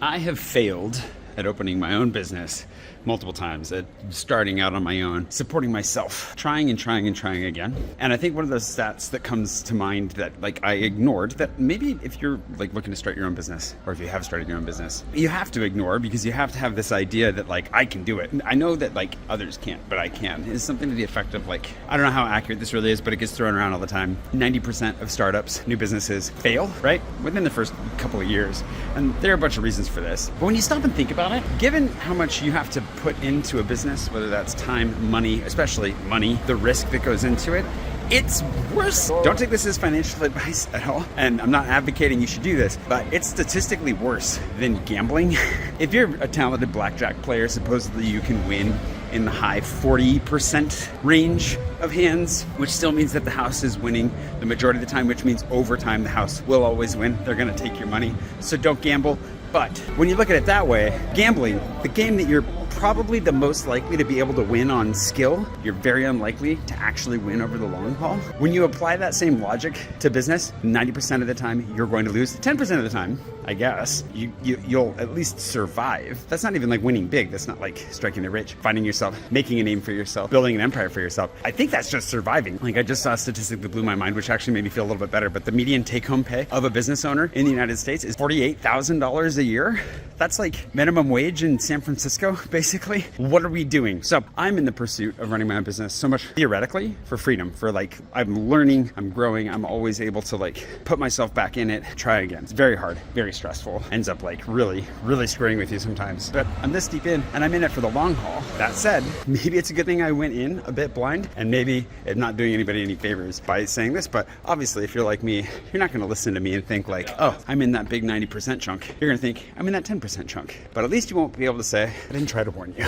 I have failed at opening my own business multiple times, at starting out on my own, supporting myself, trying again. And I think one of those stats that comes to mind that I ignored, that maybe if you're looking to start your own business, or if you have started your own business, you have to ignore, because you have to have this idea that I can do it. And I know that others can't, but I can. Is something to the effect of I don't know how accurate this really is, but it gets thrown around all the time. 90% of startups, new businesses, fail, right? Within the first couple of years. And there are a bunch of reasons for this. But when you stop and think about it, given how much you have to put into a business, whether that's time, money, especially money, the risk that goes into it, it's worse. Don't take this as financial advice at all. And I'm not advocating you should do this, but it's statistically worse than gambling. If you're a talented blackjack player, supposedly you can win in the high 40% range of hands, which still means that the house is winning the majority of the time, which means over time the house will always win. They're gonna take your money. So don't gamble. But when you look at it that way, gambling, the game that you're probably the most likely to be able to win on skill, you're very unlikely to actually win over the long haul. When you apply that same logic to business, 90% of the time you're going to lose. 10% of the time, I guess, you'll at least survive. That's not even winning big. That's not striking it rich, finding yourself, making a name for yourself, building an empire for yourself. I think that's just surviving. I just saw a statistic that blew my mind, which actually made me feel a little bit better. But the median take-home pay of a business owner in the United States is $48,000 a year. That's minimum wage in San Francisco, basically. What are we doing? So I'm in the pursuit of running my own business so much theoretically for freedom, for I'm learning, I'm growing, I'm always able to put myself back in it, try again. It's very hard, very stressful. Ends up really screwing with you sometimes. But I'm this deep in, and I'm in it for the long haul. That said, maybe it's a good thing I went in a bit blind, and maybe I'm not doing anybody any favors by saying this, but obviously if you're like me, you're not gonna listen to me and think oh, I'm in that big 90% chunk. You're gonna think, I'm in that 10% chunk. But at least you won't be able to say, I didn't try to warn you.